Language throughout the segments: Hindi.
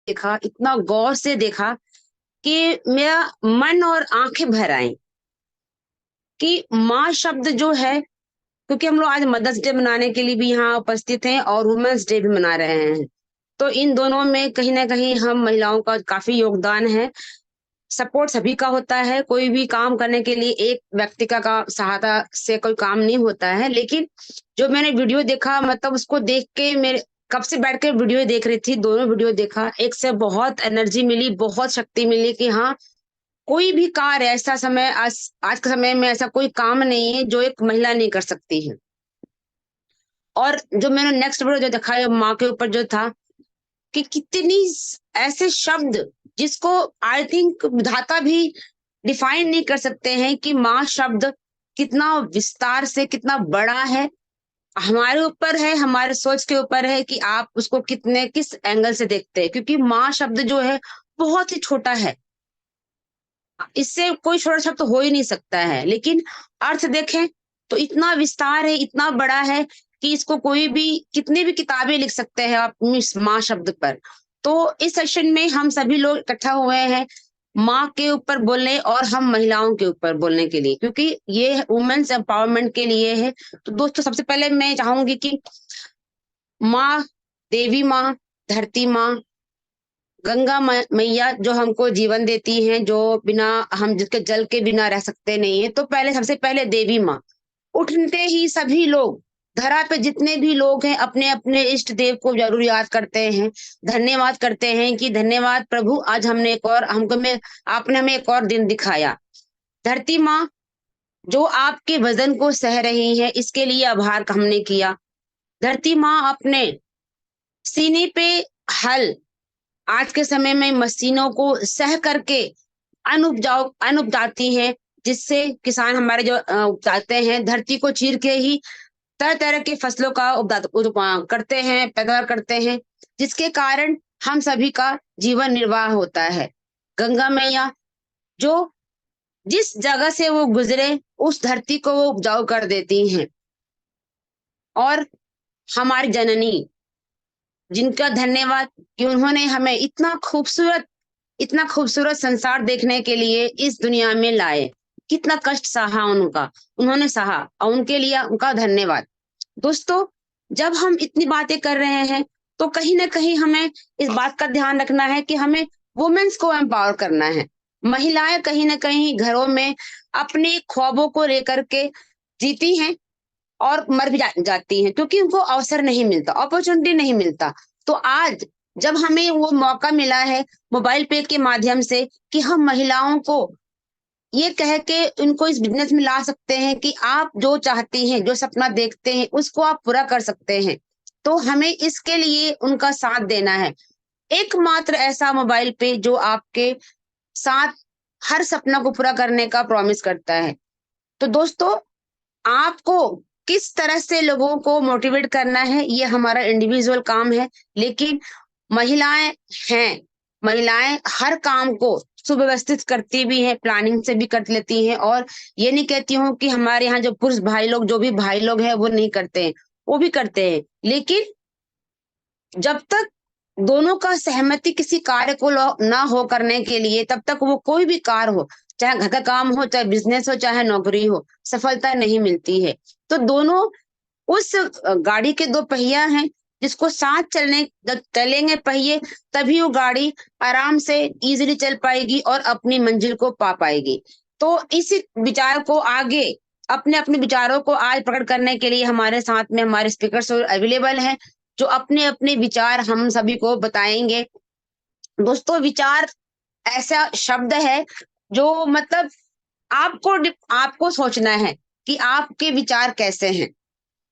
देखा, इतना गौर से देखा कि मेरा मन और आंखें भर आई कि माँ शब्द जो है, क्योंकि हम लोग आज मदर्स डे मनाने के लिए भी यहाँ उपस्थित हैं और वुमेन्स डे भी मना रहे हैं। तो इन दोनों में कहीं ना कहीं हम महिलाओं का काफी योगदान है। सपोर्ट सभी का होता है, कोई भी काम करने के लिए एक व्यक्ति का सहायता से कोई काम नहीं होता है। लेकिन जो मैंने वीडियो देखा, मतलब उसको देख के मेरे कब से बैठ के वीडियो देख रही थी, दोनों वीडियो देखा, एक से बहुत एनर्जी मिली, बहुत शक्ति मिली कि हाँ, कोई भी कार्य ऐसा समय आज के समय में ऐसा कोई काम नहीं है जो एक महिला नहीं कर सकती है। और जो मैंने नेक्स्ट वीडियो जो देखा है माँ के ऊपर जो था, कि कितनी ऐसे शब्द जिसको आई थिंक विधाता भी डिफाइन नहीं कर सकते हैं कि माँ शब्द कितना विस्तार से कितना बड़ा है। हमारे ऊपर है, हमारे सोच के ऊपर है कि आप उसको किस एंगल से देखते हैं, क्योंकि माँ शब्द जो है बहुत ही छोटा है। इससे कोई छोटा शब्द हो ही नहीं सकता है, लेकिन अर्थ देखें तो इतना विस्तार है, इतना बड़ा है कि इसको कोई भी कितनी भी किताबें लिख सकते हैं आप इस माँ शब्द पर। तो इस सेशन में हम सभी लोग इकट्ठा हुए हैं माँ के ऊपर बोलने और हम महिलाओं के ऊपर बोलने के लिए, क्योंकि ये वुमेन्स एम्पावरमेंट के लिए है। तो दोस्तों, सबसे पहले मैं चाहूंगी कि माँ, देवी माँ, धरती माँ, गंगा मैया जो हमको जीवन देती हैं, जो बिना हम जिसके जल के बिना रह सकते नहीं है। तो पहले सबसे पहले देवी माँ। उठते ही सभी लोग, धरा पे जितने भी लोग हैं, अपने अपने इष्ट देव को जरूर याद करते हैं, धन्यवाद करते हैं कि धन्यवाद प्रभु, आज हमने एक और हमको में आपने हमें एक और दिन दिखाया। धरती माँ, जो आपके वजन को सह रही है, इसके लिए आभार हमने किया। धरती माँ अपने सीने पे हल, आज के समय में मशीनों को सह करके अन उपजाती हैं, जिससे किसान हमारे जो उपजाते हैं, धरती को चीर के ही तरह तरह के फसलों का करते हैं, पैदावार करते हैं, जिसके कारण हम सभी का जीवन निर्वाह होता है। गंगा मैया, जो जिस जगह से वो गुजरे उस धरती को वो उपजाऊ कर देती हैं। और हमारी जननी, जिनका धन्यवाद कि उन्होंने हमें इतना खूबसूरत संसार देखने के लिए इस दुनिया में लाए। कितना कष्ट सहा उनका, उन्होंने सहा, और उनके लिए उनका धन्यवाद। दोस्तों, जब हम इतनी बातें कर रहे हैं तो कहीं ना कहीं हमें इस बात का ध्यान रखना है कि हमें वुमेन्स को एम्पावर करना है। महिलाएं कहीं ना कहीं घरों में अपने ख्वाबों को लेकर के जीती हैं और मर भी जाती हैं, क्योंकि उनको अवसर नहीं मिलता, अपॉर्चुनिटी नहीं मिलता। तो आज जब हमें वो मौका मिला है मोबाइल पे के माध्यम से कि हम महिलाओं को ये कह के उनको इस बिजनेस में ला सकते हैं कि आप जो चाहती हैं, जो सपना देखते हैं, उसको आप पूरा कर सकते हैं, तो हमें इसके लिए उनका साथ देना है। एकमात्र ऐसा मोबाइल पे जो आपके साथ हर सपना को पूरा करने का प्रॉमिस करता है। तो दोस्तों, आपको किस तरह से लोगों को मोटिवेट करना है, ये हमारा इंडिविजुअल काम है। लेकिन महिलाएं हैं, महिलाएं हर काम को सुव्यवस्थित करती भी हैं, प्लानिंग से भी कर लेती हैं। और ये नहीं कहती हूँ कि हमारे यहाँ जो पुरुष भाई लोग, जो भी भाई लोग हैं, वो नहीं करते हैं, वो भी करते हैं। लेकिन जब तक दोनों का सहमति किसी कार्य को ना हो करने के लिए, तब तक वो कोई भी कार्य हो, चाहे घर का काम हो, चाहे बिजनेस हो, चाहे नौकरी हो, सफलता नहीं मिलती है। तो दोनों उस गाड़ी के दो पहिया हैं, जिसको साथ चलेंगे पहिए, तभी वो गाड़ी आराम से इजीली चल पाएगी और अपनी मंजिल को पा पाएगी। तो इस विचार को आगे, अपने अपने विचारों को आज प्रकट करने के लिए हमारे साथ में हमारे स्पीकर्स अवेलेबल हैं, जो अपने अपने विचार हम सभी को बताएंगे। दोस्तों, विचार ऐसा शब्द है जो मतलब आपको आपको सोचना है कि आपके विचार कैसे हैं।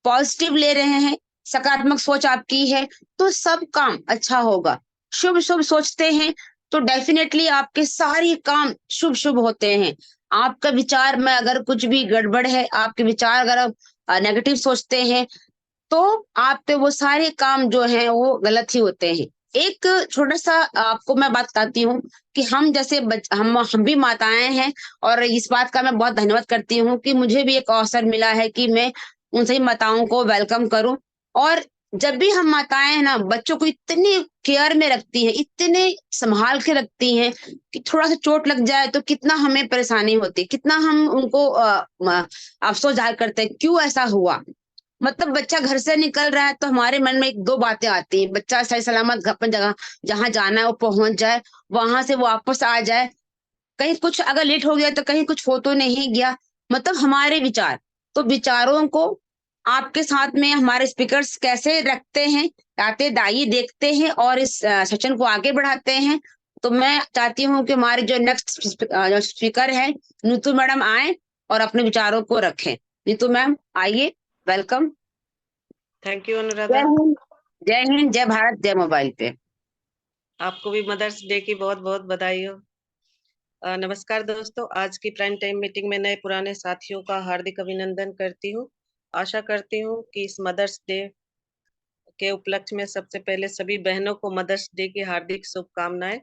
पॉजिटिव ले रहे हैं, सकारात्मक सोच आपकी है, तो सब काम अच्छा होगा। शुभ शुभ सोचते हैं तो डेफिनेटली आपके सारे काम शुभ शुभ होते हैं। आपका विचार में अगर कुछ भी गड़बड़ है, आपके विचार अगर आप नेगेटिव सोचते हैं, तो आप पे वो सारे काम जो है वो गलत ही होते हैं। एक छोटा सा आपको मैं बात बताती हूँ कि हम जैसे हम भी माताएं हैं, और इस बात का मैं बहुत धन्यवाद करती हूँ कि मुझे भी एक अवसर मिला है कि मैं उन सभी माताओं को वेलकम करूं। और जब भी हम माताएं हैं ना, बच्चों को इतनी केयर में रखती हैं, इतने संभाल के रखती हैं कि थोड़ा सा चोट लग जाए तो कितना हमें परेशानी होती है, कितना हम उनको अफसोस जाहिर करते हैं क्यों ऐसा हुआ। मतलब बच्चा घर से निकल रहा है तो हमारे मन में एक दो बातें आती हैं, बच्चा सही सलामत अपन जगह जहाँ जाना है वो पहुंच जाए, वहां से वापस आ जाए, कहीं कुछ अगर लेट हो गया तो कहीं कुछ हो तो नहीं गया। मतलब हमारे विचार, तो विचारों को आपके साथ में हमारे स्पीकर्स कैसे रखते हैं, आते दाई देखते हैं और इस सेशन को आगे बढ़ाते हैं। तो मैं चाहती हूँ कि हमारे जो नेक्स्ट स्पीकर है नीतू मैडम आए और अपने विचारों को रखें। नीतू मैम आइए, वेलकम। थैंक यू जय अनुराधा। हिंद, जय हिंद, जय भारत, जय मोबाइल पे। आपको भी मदर्स डे की बहुत बहुत बधाई हो। नमस्कार दोस्तों, आज की प्राइम टाइम मीटिंग में नए पुराने साथियों का हार्दिक अभिनंदन करती हूँ। आशा करती हूँ कि इस मदर्स डे के उपलक्ष्य में सबसे पहले सभी बहनों को मदर्स डे की हार्दिक शुभकामनाएं।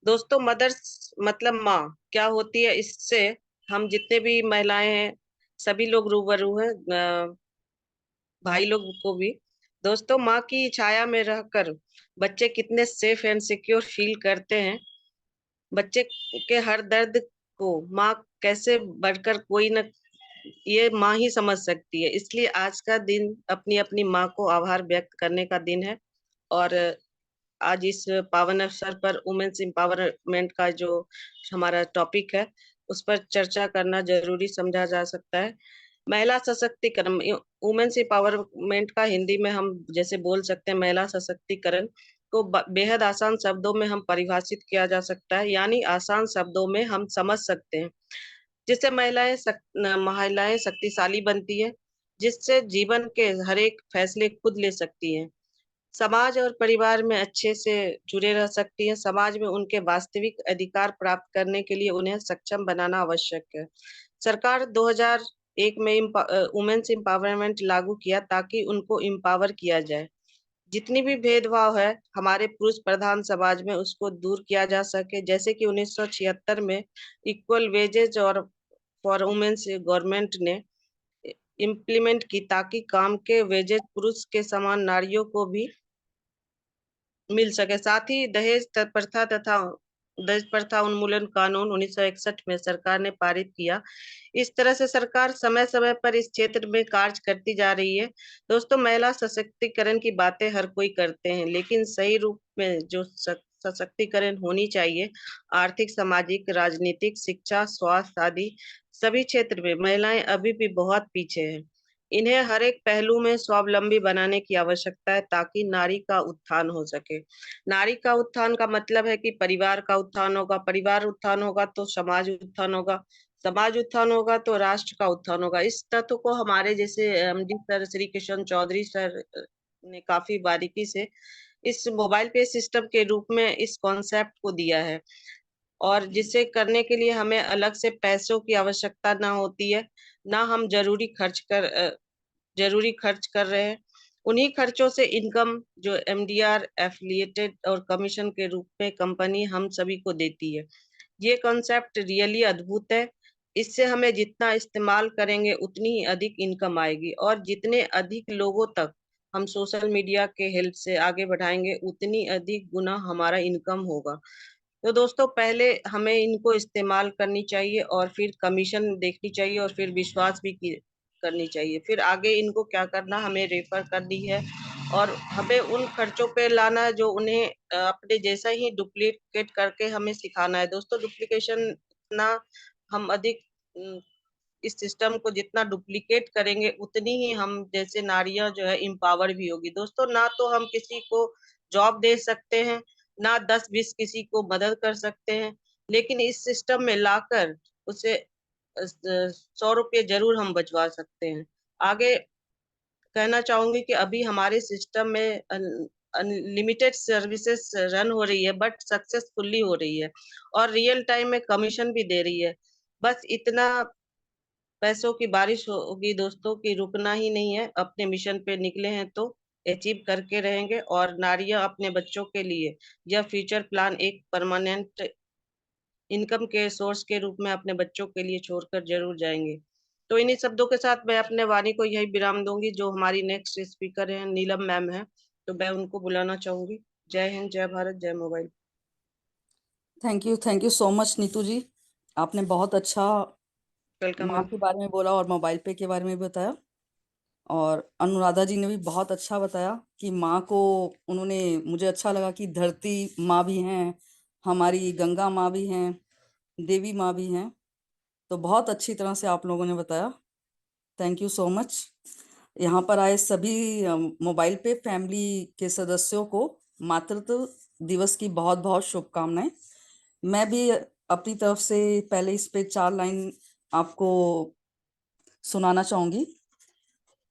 दोस्तों, मदर्स मतलब माँ क्या होती है, इससे हम जितने भी महिलाएं हैं सभी लोग रूबरू हैं, भाई लोग को भी। दोस्तों, माँ की छाया में रहकर बच्चे कितने सेफ एंड सिक्योर फील करते हैं। बच्चे के हर दर्द को माँ कैसे बढ़कर कोई न, ये माँ ही समझ सकती है। इसलिए आज का दिन अपनी अपनी माँ को आभार व्यक्त करने का दिन है। और आज इस पावन अवसर पर वुमेन्स एम्पावरमेंट का जो हमारा टॉपिक है उस पर चर्चा करना जरूरी समझा जा सकता है। महिला सशक्तिकरण, वुमेन्स एम्पावरमेंट का हिंदी में हम जैसे बोल सकते हैं महिला सशक्तिकरण को बेहद आसान शब्दों में हम परिभाषित किया जा सकता है, यानी आसान शब्दों में हम समझ सकते हैं जिससे महिलाएं शक्तिशाली बनती है, जिससे जीवन के हर एक फैसले खुद ले सकती हैं, समाज और परिवार में अच्छे से जुड़े रह सकती हैं। समाज में उनके वास्तविक अधिकार प्राप्त करने के लिए उन्हें सक्षम बनाना आवश्यक है। सरकार 2001 में वुमेन्स एम्पावरमेंट लागू किया ताकि उनको एम्पावर किया जाए। जितनी भी भेदभाव है हमारे पुरुष प्रधान समाज में उसको दूर किया जा सके, जैसे कि 1976 में इक्वल वेजेज और फॉर वुमेन्स गवर्नमेंट ने इम्प्लीमेंट की ताकि काम के वेजेज पुरुष के समान नारियों को भी मिल सके। साथ ही दहेज प्रथा उन्मूलन कानून 1961 में सरकार ने पारित किया। इस तरह से सरकार समय समय पर इस क्षेत्र में कार्य करती जा रही है। दोस्तों, महिला सशक्तिकरण की बातें हर कोई करते हैं, लेकिन सही रूप में जो सशक्तिकरण होनी चाहिए, आर्थिक, सामाजिक, राजनीतिक, शिक्षा, स्वास्थ्य आदि सभी क्षेत्र में महिलाएं अभी भी बहुत पीछे हैं। इन्हें हर एक पहलू में स्वावलंबी बनाने की आवश्यकता है ताकि नारी का उत्थान हो सके। नारी का उत्थान का मतलब है कि परिवार का उत्थान होगा, परिवार उत्थान होगा तो समाज उत्थान होगा, समाज उत्थान होगा तो राष्ट्र का उत्थान होगा। इस तत्व को हमारे जैसे MD sir Shri Kishan Chaudhary sir ने काफी बारीकी से इस मोबाइल पे सिस्टम के रूप में इस कॉन्सेप्ट को दिया है, और जिसे करने के लिए हमें अलग से पैसों की आवश्यकता ना होती है, ना हम जरूरी खर्च कर रहे हैं। उन्हीं खर्चों से इनकम जो एमडीआर, एफिलिएटेड और कमीशन के रूप में कंपनी हम सभी को देती है। ये कॉन्सेप्ट रियली अद्भुत है। इससे हमें जितना इस्तेमाल करेंगे उतनी ही अधिक इनकम आएगी, और जितने अधिक लोगों तक हम सोशल मीडिया के हेल्प से आगे बढ़ाएंगे उतनी अधिक गुना हमारा इनकम होगा। तो दोस्तों, पहले हमें इनको इस्तेमाल करनी चाहिए और फिर कमीशन देखनी चाहिए और फिर विश्वास भी करनी चाहिए, फिर आगे इनको क्या करना हमें रेफर करनी है, और हमें उन खर्चों पे लाना है जो उन्हें अपने जैसा ही डुप्लीकेट करके हमें सिखाना है। दोस्तों, डुप्लीकेशन ना हम अधिक इस सिस्टम को जितना डुप्लीकेट करेंगे उतनी ही हम जैसे नारियां जो है एम्पावर भी होगी। दोस्तों, ना तो हम किसी को जॉब दे सकते हैं, ना 10-20 किसी को मदद कर सकते हैं, लेकिन इस सिस्टम में लाकर उसे 100 रुपये जरूर हम बचवा सकते हैं। आगे कहना चाहूंगी कि अभी हमारे सिस्टम में अनलिमिटेड सर्विसेज रन हो रही है, बट सक्सेसफुली हो रही है, और रियल टाइम में कमीशन भी दे रही है। बस इतना पैसों की बारिश होगी दोस्तों कि रुकना ही नहीं है। अपने मिशन पे निकले हैं तो अचीव करके रहेंगे, और नारियां अपने बच्चों के लिए यह फ्यूचर प्लान एक परमानेंट इनकम के सोर्स के रूप में अपने बच्चों के लिए छोड़कर जरूर जाएंगे। तो इन्हीं शब्दों के साथ मैं अपने वाणी को यही विराम दूंगी। जो हमारी नेक्स्ट स्पीकर है नीलम मैम है, तो मैं उनको बुलाना चाहूंगी। जय हिंद, जय भारत, जय mobile. Thank you so much Neetu ji. आपने बहुत अच्छा वेलकम माँ मैम। के बारे में बोला और मोबाइल पे के बारे में भी बताया। और अनुराधा जी ने भी बहुत अच्छा बताया कि माँ को उन्होंने, मुझे अच्छा लगा कि धरती माँ भी हैं, हमारी गंगा माँ भी हैं, देवी माँ भी हैं। तो बहुत अच्छी तरह से आप लोगों ने बताया। Thank you so much. यहाँ पर आए सभी मोबाइल पे फैमिली के सदस्यों को मातृत्व दिवस की बहुत बहुत शुभकामनाएं। मैं भी अपनी तरफ से पहले इस पे 4 लाइन आपको सुनाना चाहूंगी।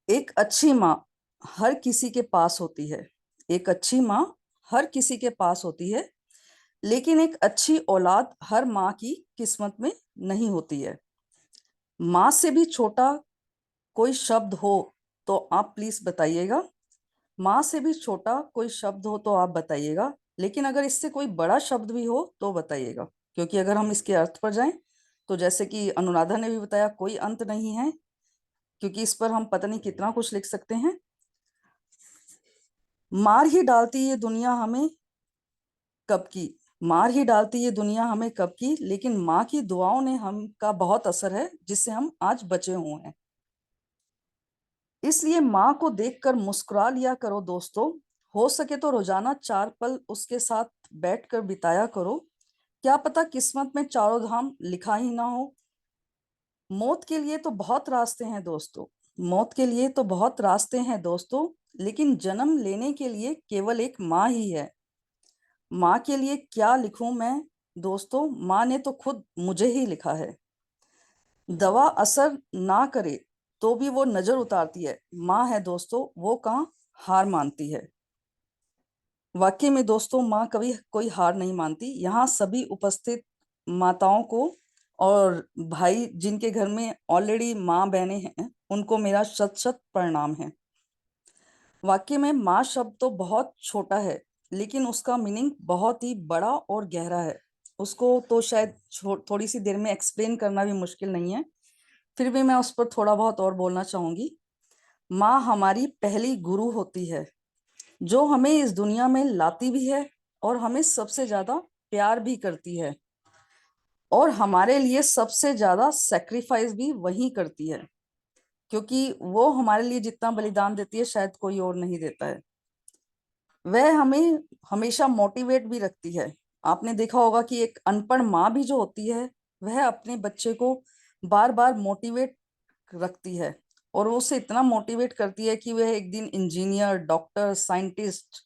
एक अच्छी माँ हर किसी के पास होती है। एक अच्छी माँ हर किसी के पास होती है, लेकिन एक अच्छी औलाद हर माँ की किस्मत में नहीं होती है। माँ से भी छोटा कोई शब्द हो तो आप प्लीज बताइएगा। माँ से भी छोटा कोई शब्द हो तो आप बताइएगा, लेकिन अगर इससे कोई बड़ा शब्द भी हो तो बताइएगा। क्योंकि अगर हम इसके अर्थ पर जाएं तो जैसे कि अनुराधा ने भी बताया, कोई अंत नहीं है, क्योंकि इस पर हम पता नहीं कितना कुछ लिख सकते हैं। मार ही डालती ये दुनिया हमें कब की, मार ही डालती ये दुनिया हमें कब की, लेकिन माँ की दुआओं ने हम का बहुत असर है, जिससे हम आज बचे हुए हैं। इसलिए माँ को देखकर मुस्कुरा लिया करो दोस्तों। हो सके तो रोजाना 4 पल उसके साथ बैठकर बिताया करो। क्या पता किस्मत में चारों धाम लिखा ही ना हो। मौत के लिए तो बहुत रास्ते हैं दोस्तों, मौत के लिए तो बहुत रास्ते हैं दोस्तों, लेकिन जन्म लेने के लिए केवल एक माँ ही है। माँ के लिए क्या लिखूं मैं दोस्तों, माँ ने तो खुद मुझे ही लिखा है। दवा असर ना करे तो भी वो नजर उतारती है। माँ है दोस्तों, वो कहाँ हार मानती है। वाकई में दोस्तों, माँ कभी कोई हार नहीं मानती। यहाँ सभी उपस्थित माताओं को और भाई जिनके घर में ऑलरेडी माँ बहनें हैं, उनको मेरा शत शत प्रणाम है। वाकई में माँ शब्द तो बहुत छोटा है, लेकिन उसका मीनिंग बहुत ही बड़ा और गहरा है। उसको तो शायद थोड़ी सी देर में एक्सप्लेन करना भी मुश्किल नहीं है, फिर भी मैं उस पर थोड़ा बहुत और बोलना चाहूंगी। माँ हमारी पहली गुरु होती है, जो हमें इस दुनिया में लाती भी है और हमें सबसे ज्यादा प्यार भी करती है, और हमारे लिए सबसे ज्यादा सेक्रीफाइस भी वही करती है, क्योंकि वो हमारे लिए जितना बलिदान देती है शायद कोई और नहीं देता है। वह हमें हमेशा मोटिवेट भी रखती है। आपने देखा होगा कि एक अनपढ़ माँ भी जो होती है, वह अपने बच्चे को बार बार मोटिवेट रखती है, और वो उसे इतना मोटिवेट करती है कि वह एक दिन इंजीनियर, डॉक्टर, साइंटिस्ट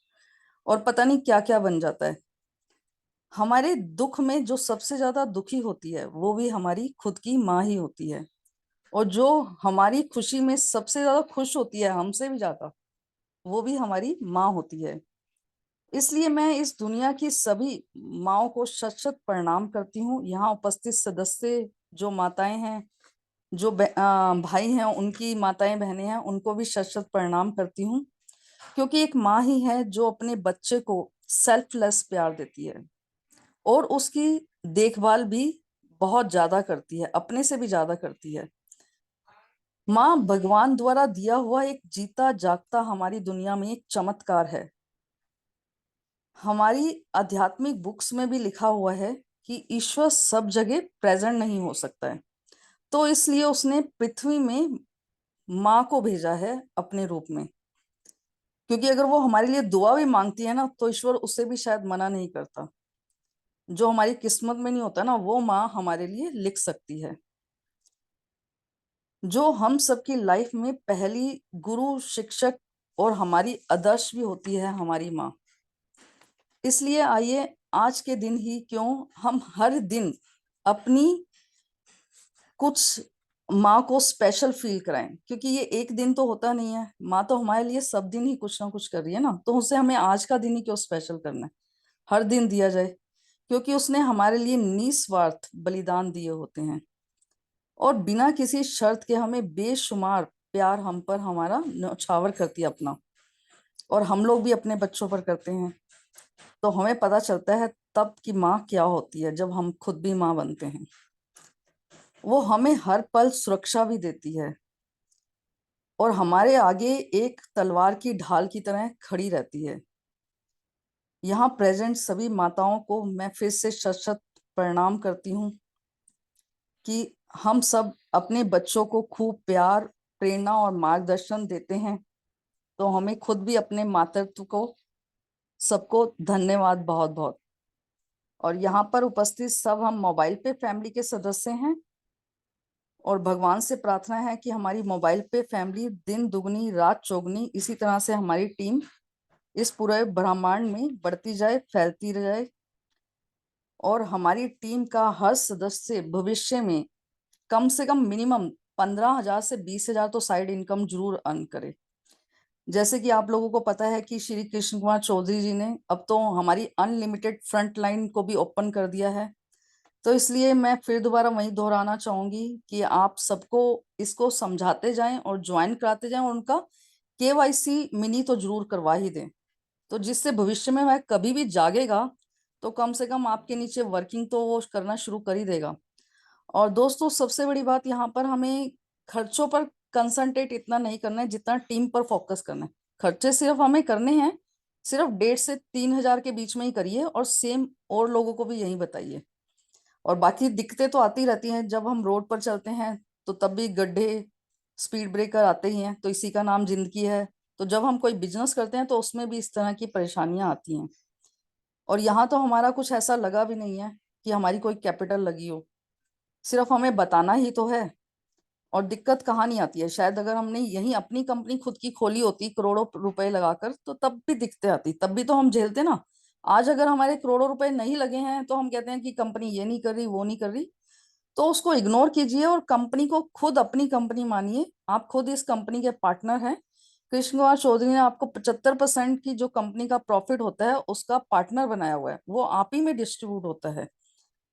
और पता नहीं क्या क्या बन जाता है। हमारे दुख में जो सबसे ज्यादा दुखी होती है वो भी हमारी खुद की माँ ही होती है, और जो हमारी खुशी में सबसे ज्यादा खुश होती है हमसे भी ज्यादा, वो भी हमारी माँ होती है। इसलिए मैं इस दुनिया की सभी माँओं को शत शत प्रणाम करती हूँ। यहाँ उपस्थित सदस्य जो माताएं हैं, जो भाई हैं, उनकी माताएं बहनें हैं, उनको भी शत शत प्रणाम करती हूँ। क्योंकि एक माँ ही है जो अपने बच्चे को सेल्फलेस प्यार देती है, और उसकी देखभाल भी बहुत ज्यादा करती है, अपने से भी ज्यादा करती है। माँ भगवान द्वारा दिया हुआ एक जीता जागता हमारी दुनिया में एक चमत्कार है। हमारी आध्यात्मिक बुक्स में भी लिखा हुआ है कि ईश्वर सब जगह प्रेजेंट नहीं हो सकता है, तो इसलिए उसने पृथ्वी में माँ को भेजा है अपने रूप में। क्योंकि अगर वो हमारे लिए दुआ भी मांगती है ना, तो ईश्वर उसे भी शायद मना नहीं करता। जो हमारी किस्मत में नहीं होता ना, वो माँ हमारे लिए लिख सकती है। जो हम सबकी लाइफ में पहली गुरु, शिक्षक और हमारी आदर्श भी होती है हमारी माँ। इसलिए आइए आज के दिन ही क्यों, हम हर दिन अपनी कुछ माँ को स्पेशल फील कराएं। क्योंकि ये एक दिन तो होता नहीं है, माँ तो हमारे लिए सब दिन ही कुछ ना कुछ कर रही है ना, तो उसे हमें आज का दिन ही क्यों स्पेशल करना है। हर दिन दिया जाए, क्योंकि उसने हमारे लिए निस्वार्थ बलिदान दिए होते हैं, और बिना किसी शर्त के हमें बेशुमार प्यार हम पर हमारा न्यौछावर करती है अपना, और हम लोग भी अपने बच्चों पर करते हैं। तो हमें पता चलता है तब कि माँ क्या होती है, जब हम खुद भी माँ बनते हैं। वो हमें हर पल सुरक्षा भी देती है और हमारे आगे एक तलवार की ढाल की तरह खड़ी रहती है। यहाँ प्रेजेंट सभी माताओं को मैं फिर से शत शत प्रणाम करती हूँ कि हम सब अपने बच्चों को खूब प्यार, प्रेरणा और मार्गदर्शन देते हैं, तो हमें खुद भी अपने मातृत्व को सबको धन्यवाद बहुत बहुत। और यहाँ पर उपस्थित सब हम मोबाइल पे फैमिली के सदस्य हैं और भगवान से प्रार्थना है कि हमारी मोबाइल पे फैमिली दिन दुगनी रात चौगनी इसी तरह से हमारी टीम इस पूरे ब्रह्मांड में बढ़ती जाए, फैलती जाए और हमारी टीम का हर सदस्य भविष्य में कम से कम मिनिमम 15,000 से 20,000 तो साइड इनकम जरूर अर्न करे। जैसे कि आप लोगों को पता है कि श्री कृष्ण कुमार चौधरी जी ने अब तो हमारी अनलिमिटेड फ्रंट लाइन को भी ओपन कर दिया है, तो इसलिए मैं फिर दोबारा वही दोहराना चाहूंगी कि आप सबको इसको समझाते जाएं और ज्वाइन कराते जाएं और उनका केवाईसी मिनी तो जरूर करवा ही दें, तो जिससे भविष्य में वह कभी भी जागेगा तो कम से कम आपके नीचे वर्किंग तो वो करना शुरू कर ही देगा। और दोस्तों सबसे बड़ी बात यहाँ पर हमें खर्चों पर कंसंट्रेट इतना नहीं करना है जितना टीम पर फोकस करना है। खर्चे सिर्फ हमें करने हैं, सिर्फ 1,500 से 3,000 के बीच में ही करिए और सेम और लोगों को भी यही बताइए। और बाकी दिक्कतें तो आती रहती हैं, जब हम रोड पर चलते हैं तो तब भी गड्ढे, स्पीड ब्रेकर आते ही हैं, तो इसी का नाम जिंदगी है। तो जब हम कोई बिजनेस करते हैं तो उसमें भी इस तरह की परेशानियां आती हैं। और यहाँ तो हमारा कुछ ऐसा लगा भी नहीं है कि हमारी कोई कैपिटल लगी हो, सिर्फ हमें बताना ही तो है। और दिक्कत कहाँ नहीं आती है, शायद अगर हमने यही अपनी कंपनी खुद की खोली होती करोड़ों रुपए लगाकर तो तब भी दिक्कतें आती, तब भी तो हम झेलते ना। आज अगर हमारे करोड़ों रुपए नहीं लगे हैं तो हम कहते हैं कि कंपनी ये नहीं कर रही, वो नहीं कर रही, तो उसको इग्नोर कीजिए और कंपनी को खुद अपनी कंपनी मानिए। आप खुद इस कंपनी के पार्टनर हैं। कृष्ण कुमार चौधरी ने आपको 75% की जो कंपनी का प्रॉफिट होता है उसका पार्टनर बनाया हुआ है, वो आप ही में डिस्ट्रीब्यूट होता है,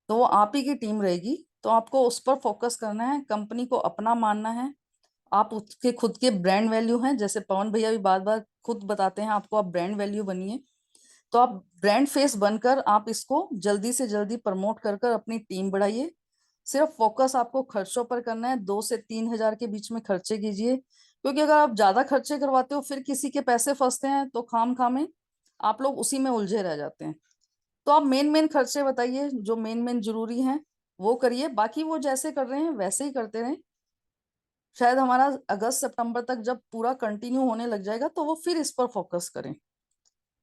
तो वो आप ही की टीम रहेगी। तो आपको उस पर फोकस करना है, कंपनी को अपना मानना है। आप उसके खुद के ब्रांड वैल्यू हैं, जैसे पवन भैया भी बार बार खुद बताते हैं आपको, आप ब्रांड वैल्यू बनिए। तो आप ब्रांड फेस बनकर आप इसको जल्दी से जल्दी प्रमोट कर कर अपनी टीम बढ़ाइए। सिर्फ फोकस आपको खर्चों पर करना है, 2 से 3 हजार के बीच में खर्चे कीजिए, क्योंकि अगर आप ज्यादा खर्चे करवाते हो फिर किसी के पैसे फंसते हैं तो खाम खा में आप लोग उसी में उलझे रह जाते हैं। तो आप मेन मेन खर्चे बताइए, जो मेन मेन जरूरी हैं वो करिए, बाकी वो जैसे कर रहे हैं वैसे ही करते रहें। शायद हमारा अगस्त सितंबर तक जब पूरा कंटिन्यू होने लग जाएगा तो वो फिर इस पर फोकस करें।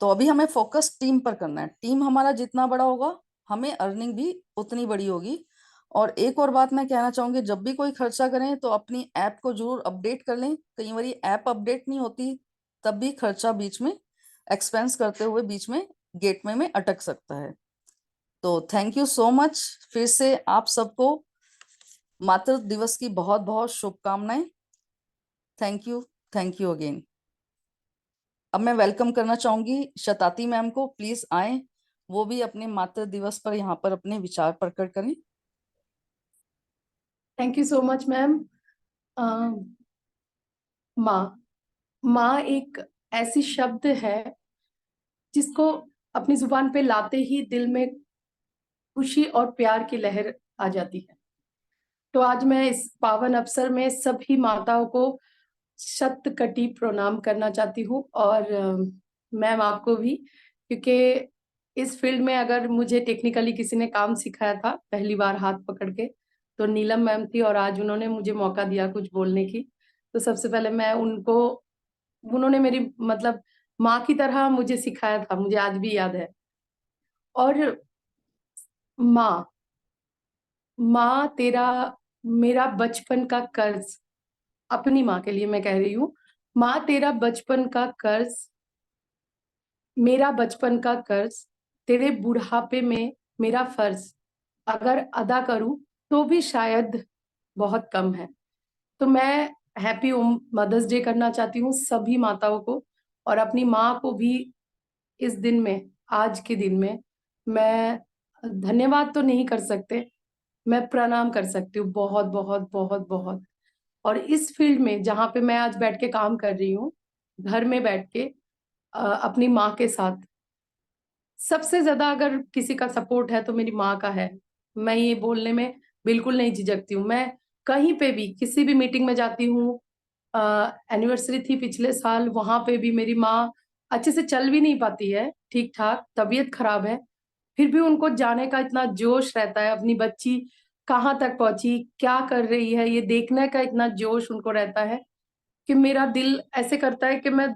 तो अभी हमें फोकस टीम पर करना है, टीम हमारा जितना बड़ा होगा हमें अर्निंग भी उतनी बड़ी होगी। और एक और बात मैं कहना चाहूंगी, जब भी कोई खर्चा करें तो अपनी ऐप को जरूर अपडेट कर लें, कई बार ऐप अपडेट नहीं होती तब भी खर्चा बीच में एक्सपेंस करते हुए बीच में गेटवे में अटक सकता है। तो थैंक यू सो मच, फिर से आप सबको मातृ दिवस की बहुत बहुत शुभकामनाएं। Thank you again. अब मैं वेलकम करना चाहूंगी शताती मैम को, प्लीज आए, वो भी अपने मातृ दिवस पर यहाँ पर अपने विचार प्रकट करें। Thank you so much ma'am. माँ, माँ एक ऐसी शब्द है जिसको अपनी जुबान पे लाते ही दिल में खुशी और प्यार की लहर आ जाती है। तो आज मैं इस पावन अवसर में सभी माताओं को शत कटी प्रणाम करना चाहती हूँ, और मैम आपको भी, क्योंकि इस फील्ड में अगर मुझे टेक्निकली किसी ने काम सिखाया था पहली बार हाथ पकड़ के तो नीलम मैम थी, और आज उन्होंने मुझे मौका दिया कुछ बोलने की। तो सबसे पहले मैं उनको, उन्होंने मेरी मतलब माँ की तरह मुझे सिखाया था, मुझे आज भी याद है। और माँ, माँ तेरा मेरा बचपन का कर्ज, अपनी माँ के लिए मैं कह रही हूँ, माँ तेरा बचपन का कर्ज, मेरा बचपन का कर्ज, तेरे बुढ़ापे में मेरा फर्ज, अगर अदा करूं तो भी शायद बहुत कम है। तो मैं हैप्पी मदर्स डे करना चाहती हूँ सभी माताओं को, और अपनी माँ को भी इस दिन में, आज के दिन में मैं धन्यवाद तो नहीं कर सकते, मैं प्रणाम कर सकती हूँ बहुत बहुत बहुत बहुत। और इस फील्ड में जहाँ पे मैं आज बैठ के काम कर रही हूँ, घर में बैठ के अपनी माँ के साथ, सबसे ज्यादा अगर किसी का सपोर्ट है तो मेरी माँ का है। मैं ये बोलने में बिल्कुल नहीं झिझकती हूँ। मैं कहीं पे भी किसी भी मीटिंग में जाती हूँ, एनिवर्सरी थी पिछले साल, वहां पे भी मेरी माँ अच्छे से चल भी नहीं पाती है ठीक ठाक, तबीयत खराब है, फिर भी उनको जाने का इतना जोश रहता है, अपनी बच्ची कहाँ तक पहुंची, क्या कर रही है, ये देखने का इतना जोश उनको रहता है कि मेरा दिल ऐसे करता है कि मैं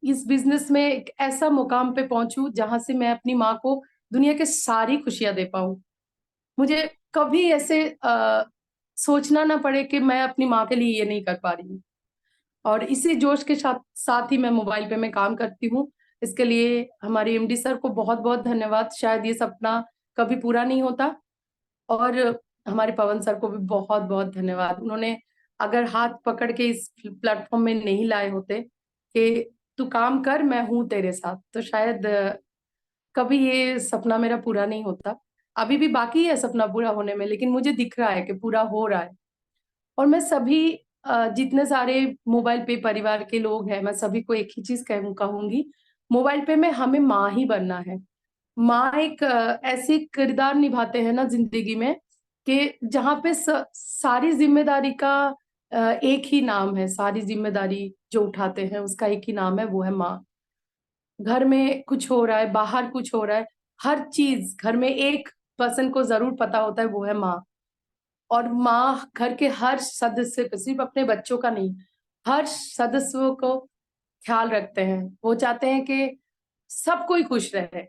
इस बिजनेस में एक ऐसा मुकाम पे पहुंचूं जहां से मैं अपनी माँ को दुनिया के सारी खुशियां दे पाऊं। मुझे कभी ऐसे सोचना ना पड़े कि मैं अपनी माँ के लिए ये नहीं कर पा रही हूँ। और इसी जोश के साथ साथ ही मैं मोबाइल पे मैं काम करती हूँ। इसके लिए हमारे एमडी सर को बहुत बहुत धन्यवाद, शायद ये सपना कभी पूरा नहीं होता। और हमारे पवन सर को भी बहुत बहुत धन्यवाद, उन्होंने अगर हाथ पकड़ के इस प्लेटफॉर्म में नहीं लाए होते कि तू काम कर, मैं हूं तेरे साथ, तो शायद कभी ये सपना मेरा पूरा नहीं होता। अभी भी बाकी है सपना पूरा होने में, लेकिन मुझे दिख रहा है कि पूरा हो रहा है। और मैं सभी जितने सारे मोबाइल पे परिवार के लोग हैं, मैं सभी को एक ही चीज कहूंगी, मोबाइल पे में हमें माँ ही बनना है। माँ एक ऐसी किरदार निभाते हैं ना जिंदगी में कि जहाँ पे सारी जिम्मेदारी का एक ही नाम है, सारी जिम्मेदारी जो उठाते हैं उसका एक ही नाम है, वो है माँ। घर में कुछ हो रहा है, बाहर कुछ हो रहा है, हर चीज घर में एक पर्सन को जरूर पता होता है, वो है माँ। और माँ घर के हर सदस्य को, सिर्फ अपने बच्चों का नहीं, हर सदस्यों को ख्याल रखते हैं। वो चाहते हैं कि सब कोई खुश रहे।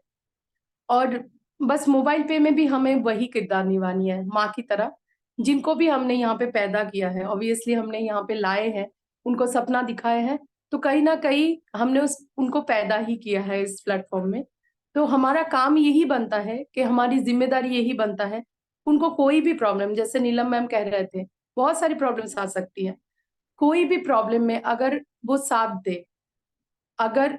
और बस मोबाइल पे में भी हमें वही किरदार निभानी है माँ की तरह। जिनको भी हमने यहाँ पे पैदा किया है, ऑब्वियसली हमने यहाँ पे लाए हैं, उनको सपना दिखाए हैं, तो कहीं ना कहीं हमने उनको पैदा ही किया है इस प्लेटफॉर्म में। तो हमारा काम यही बनता है कि हमारी जिम्मेदारी यही बनता है, उनको कोई भी प्रॉब्लम, जैसे नीलम मैम कह रहे थे, बहुत सारी प्रॉब्लम्स आ सकती है, कोई भी प्रॉब्लम में अगर वो साथ दे, अगर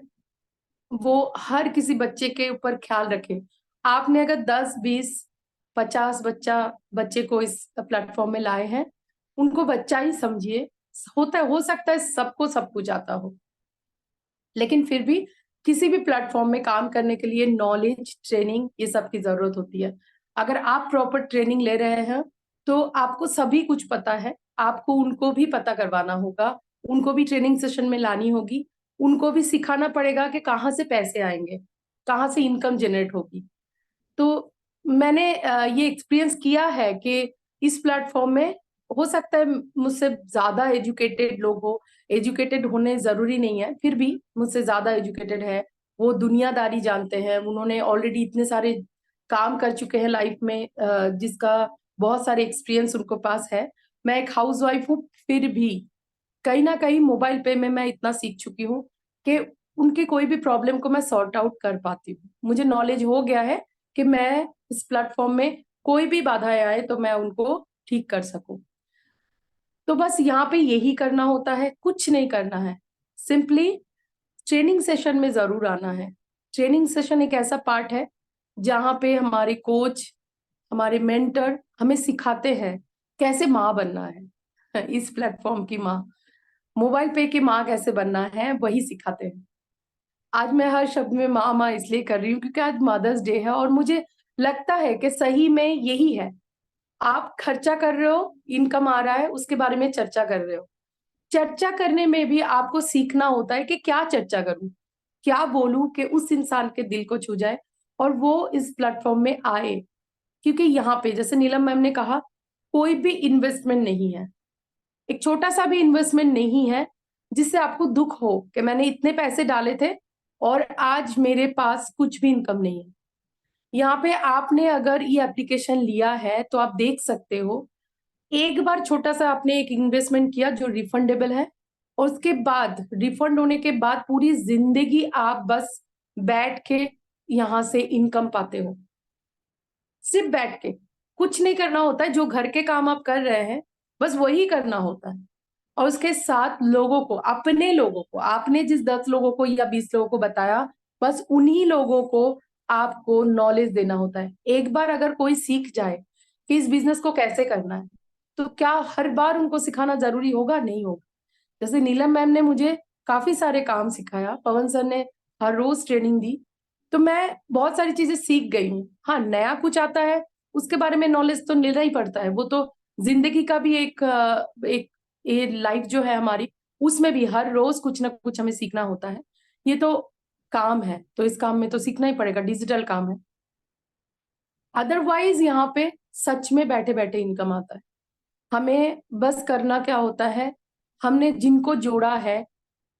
वो हर किसी बच्चे के ऊपर ख्याल रखे। आपने अगर 10, 20, 50 बच्चे को इस प्लेटफॉर्म में लाए हैं, उनको बच्चा ही समझिए। हो सकता है सबको सब कुछ आता हो, लेकिन फिर भी किसी भी प्लेटफॉर्म में काम करने के लिए नॉलेज, ट्रेनिंग, ये सब की जरूरत होती है। अगर आप प्रॉपर ट्रेनिंग ले रहे हैं तो आपको सभी कुछ पता है, आपको उनको भी पता करवाना होगा, उनको भी ट्रेनिंग सेशन में लानी होगी, उनको भी सिखाना पड़ेगा कि कहाँ से पैसे आएंगे, कहाँ से इनकम जनरेट होगी। तो मैंने ये एक्सपीरियंस किया है कि इस प्लेटफॉर्म में हो सकता है मुझसे ज्यादा एजुकेटेड लोग हो, एजुकेटेड होने जरूरी नहीं है, फिर भी मुझसे ज्यादा एजुकेटेड है, वो दुनियादारी जानते हैं, उन्होंने ऑलरेडी इतने सारे काम कर चुके हैं लाइफ में, जिसका बहुत सारे एक्सपीरियंस उनको पास है। मैं एक हाउसवाइफ हूँ, फिर भी कहीं ना कहीं मोबाइल पे में मैं इतना सीख चुकी हूँ कि उनकी कोई भी प्रॉब्लम को मैं सॉर्ट आउट कर पाती हूँ। मुझे नॉलेज हो गया है कि मैं इस प्लेटफॉर्म में कोई भी बाधाएं आए तो मैं उनको ठीक कर सकूं। तो बस यहाँ पे यही करना होता है, कुछ नहीं करना है, सिंपली ट्रेनिंग सेशन में जरूर आना है। ट्रेनिंग सेशन एक ऐसा पार्ट है जहाँ पे हमारे कोच, हमारे मेंटर हमें सिखाते हैं कैसे माँ बनना है। इस प्लेटफॉर्म की माँ, मोबाइल पे की माँ कैसे बनना है, वही सिखाते हैं। आज मैं हर शब्द में माँ माँ इसलिए कर रही हूँ क्योंकि आज मदर्स डे है, और मुझे लगता है कि सही में यही है। आप खर्चा कर रहे हो, इनकम आ रहा है, उसके बारे में चर्चा कर रहे हो। चर्चा करने में भी आपको सीखना होता है कि क्या चर्चा करूं, क्या बोलूं कि उस इंसान के दिल को छू जाए और वो इस प्लेटफॉर्म में आए। क्योंकि यहाँ पे जैसे नीलम मैम ने कहा, कोई भी इन्वेस्टमेंट नहीं है, एक छोटा सा भी इन्वेस्टमेंट नहीं है जिससे आपको दुख हो कि मैंने इतने पैसे डाले थे और आज मेरे पास कुछ भी इनकम नहीं है। यहाँ पे आपने अगर ये एप्लीकेशन लिया है तो आप देख सकते हो, एक बार छोटा सा आपने एक इन्वेस्टमेंट किया जो रिफंडेबल है, और उसके बाद रिफंड होने के बाद पूरी जिंदगी आप बस बैठ के यहाँ से इनकम पाते हो। सिर्फ बैठ के कुछ नहीं करना होता है, जो घर के काम आप कर रहे हैं बस वही करना होता है। और उसके साथ लोगों को, अपने लोगों को, आपने जिस 10 लोगों को या 20 लोगों को बताया, बस उन्हीं लोगों को आपको नॉलेज देना होता है। एक बार अगर कोई सीख जाए कि इस बिजनेस को कैसे करना है, तो क्या हर बार उनको सिखाना जरूरी होगा? नहीं होगा। जैसे नीलम मैम ने मुझे काफी सारे काम सिखाया, पवन सर ने हर रोज ट्रेनिंग दी, तो मैं बहुत सारी चीजें सीख गई हूँ। हाँ, नया कुछ आता है उसके बारे में नॉलेज तो लेना ही पड़ता है। वो तो जिंदगी का भी एक ये लाइफ जो है हमारी, उसमें भी हर रोज कुछ ना कुछ हमें सीखना होता है। ये तो काम है, तो इस काम में तो सीखना ही पड़ेगा, डिजिटल काम है। अदरवाइज यहाँ पे सच में बैठे बैठे इनकम आता है। हमें बस करना क्या होता है, हमने जिनको जोड़ा है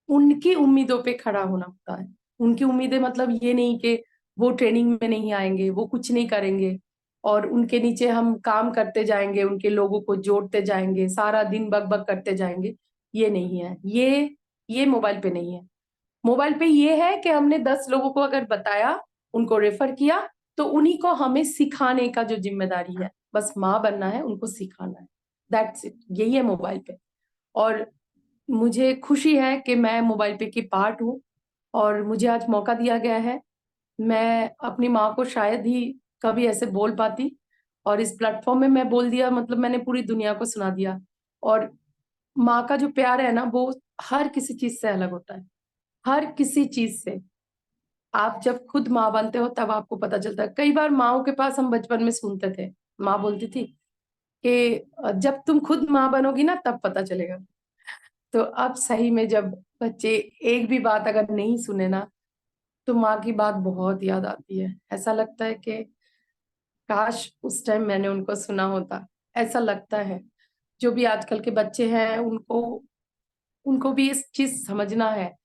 उनकी उम्मीदों पे खड़ा होना होता है। उनकी उम्मीदें मतलब ये नहीं कि वो ट्रेनिंग में नहीं आएंगे, वो कुछ नहीं करेंगे और उनके नीचे हम काम करते जाएंगे, उनके लोगों को जोड़ते जाएंगे, सारा दिन बक बक करते जाएंगे। ये नहीं है, ये मोबाइल पे नहीं है। मोबाइल पे ये है कि हमने 10 लोगों को अगर बताया, उनको रेफर किया, तो उन्हीं को हमें सिखाने का जो जिम्मेदारी है, बस माँ बनना है, उनको सिखाना है। दैट्स इट, यही है मोबाइल पे। और मुझे खुशी है कि मैं मोबाइल पे की पार्ट हूँ और मुझे आज मौका दिया गया है। मैं अपनी माँ को शायद ही कभी ऐसे बोल पाती, और इस प्लेटफॉर्म में मैं बोल दिया, मतलब मैंने पूरी दुनिया को सुना दिया। और माँ का जो प्यार है ना, वो हर किसी चीज से अलग होता है, हर किसी चीज से। आप जब खुद माँ बनते हो तब आपको पता चलता है। कई बार माँओं के पास हम बचपन में सुनते थे, माँ बोलती थी कि जब तुम खुद माँ बनोगी ना तब पता चलेगा। तो अब सही में जब बच्चे एक भी बात अगर नहीं सुने ना, तो माँ की बात बहुत याद आती है। ऐसा लगता है कि काश उस टाइम मैंने उनको सुना होता। ऐसा लगता है जो भी आजकल के बच्चे हैं, उनको उनको भी इस चीज समझना है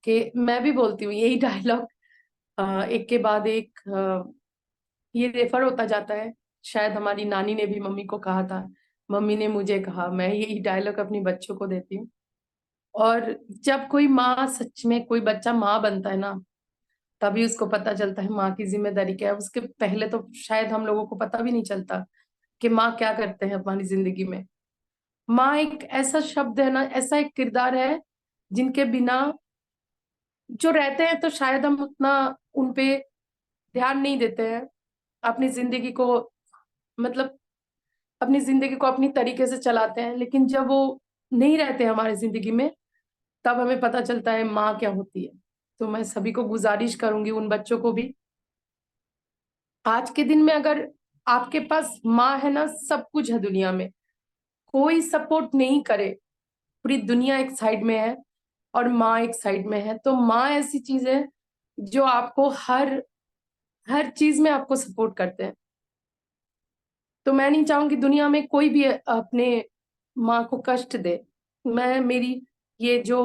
कि मैं भी बोलती हूँ यही डायलॉग, एक के बाद एक ये रेफर होता जाता है। शायद हमारी नानी ने भी मम्मी को कहा था, मम्मी ने मुझे कहा, मैं यही डायलॉग अपनी बच्चों को देती हूँ। और जब कोई माँ, सच में कोई बच्चा माँ बनता है ना, तभी उसको पता चलता है माँ की जिम्मेदारी क्या है। उसके पहले तो शायद हम लोगों को पता भी नहीं चलता कि माँ क्या करते हैं हमारी जिंदगी में। माँ एक ऐसा शब्द है ना, ऐसा एक किरदार है जिनके बिना जो रहते हैं तो शायद हम उतना उनपे ध्यान नहीं देते हैं। अपनी जिंदगी को, मतलब अपनी जिंदगी को अपनी तरीके से चलाते हैं, लेकिन जब वो नहीं रहते हमारी जिंदगी में, तब हमें पता चलता है माँ क्या होती है। तो मैं सभी को गुजारिश करूंगी, उन बच्चों को भी, आज के दिन में अगर आपके पास माँ है ना, सब कुछ है दुनिया में। कोई सपोर्ट नहीं करे, पूरी दुनिया एक साइड में है और माँ एक साइड में है, तो माँ ऐसी चीज है जो आपको हर हर चीज में आपको सपोर्ट करते हैं। तो मैं नहीं चाहूंगी दुनिया में कोई भी अपने माँ को कष्ट दे। मैं मेरी ये जो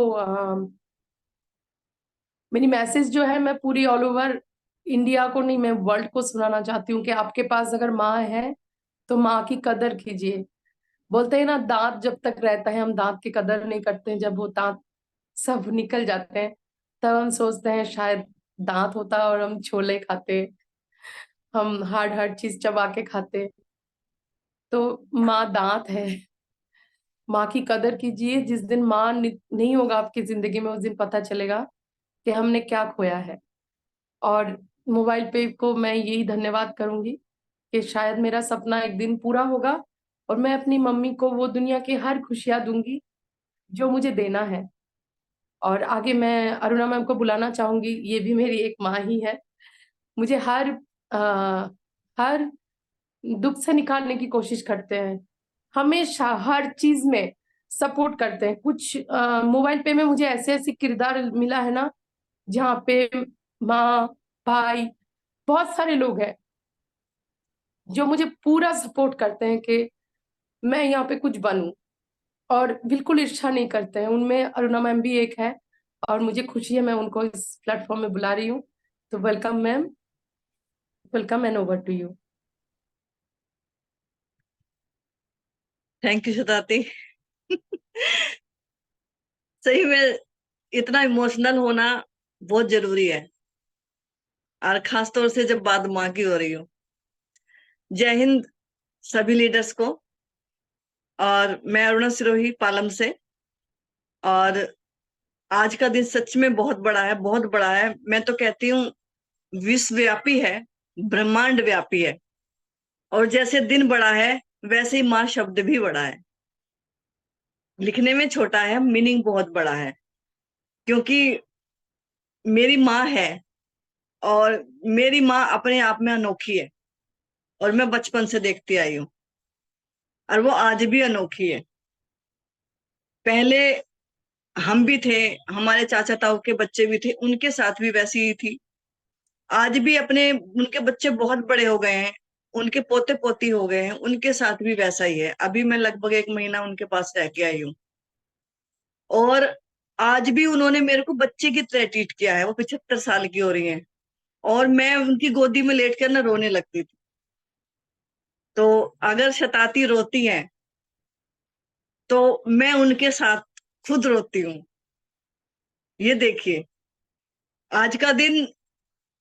मेरी मैसेज जो है, मैं पूरी ऑल ओवर इंडिया को नहीं, मैं वर्ल्ड को सुनाना चाहती हूँ कि आपके पास अगर माँ है तो माँ की कदर कीजिए। बोलते हैं ना, दांत जब तक रहता है हम दांत की कदर नहीं करते हैं, जब वो दांत सब निकल जाते हैं तब हम सोचते हैं शायद दांत होता और हम छोले खाते, हम हार्ड हार्ड चीज चबा के खाते। तो माँ दांत है। माँ की कदर कीजिए। जिस दिन माँ नहीं होगा आपकी जिंदगी में, उस दिन पता चलेगा कि हमने क्या खोया है। और मोबाइल पे को मैं यही धन्यवाद करूंगी कि शायद मेरा सपना एक दिन पूरा होगा और मैं अपनी मम्मी को वो दुनिया की हर खुशियां दूंगी जो मुझे देना है। और आगे मैं अरुणा मैम को बुलाना चाहूंगी, ये भी मेरी एक माँ ही है। मुझे हर दुख से निकालने की कोशिश करते हैं, हमेशा हर चीज में सपोर्ट करते हैं। कुछ मोबाइल पे में मुझे ऐसे ऐसे किरदार मिला है ना, जहाँ पे माँ, भाई, बहुत सारे लोग हैं जो मुझे पूरा सपोर्ट करते हैं कि मैं यहाँ पे कुछ बनूं, और बिल्कुल ईर्ष्या नहीं करते हैं। उनमें अरुणा मैम भी एक है और मुझे खुशी है, मैं उनको इस प्लेटफॉर्म में बुला रही हूँ। तो welcome ma'am, welcome and over to you. Thank you Shatabdi. सही में इतना इमोशनल होना बहुत जरूरी है, और खास तौर से जब बात माँ की हो रही हो। जय हिंद सभी लीडर्स को। और मैं अरुणा सिरोही पालम से। और आज का दिन सच में बहुत बड़ा है, बहुत बड़ा है। मैं तो कहती हूँ विश्वव्यापी है, ब्रह्मांड व्यापी है। और जैसे दिन बड़ा है वैसे ही माँ शब्द भी बड़ा है। लिखने में छोटा है, मीनिंग बहुत बड़ा है। क्योंकि मेरी माँ है और मेरी माँ अपने आप में अनोखी है। और मैं बचपन से देखती आई हूँ, और वो आज भी अनोखी है। पहले हम भी थे, हमारे चाचा ताऊ के बच्चे भी थे, उनके साथ भी वैसी ही थी। आज भी अपने उनके बच्चे बहुत बड़े हो गए हैं, उनके पोते पोती हो गए हैं, उनके साथ भी वैसा ही है। अभी मैं लगभग 1 महीना उनके पास रह के आई हूँ, और आज भी उन्होंने मेरे को बच्चे की तरह ट्रीट किया है। वो 75 साल की हो रही हैं, और मैं उनकी गोदी में लेट कर ना रोने लगती थी। तो अगर शताती रोती हैं तो मैं उनके साथ खुद रोती हूँ। ये देखिए, आज का दिन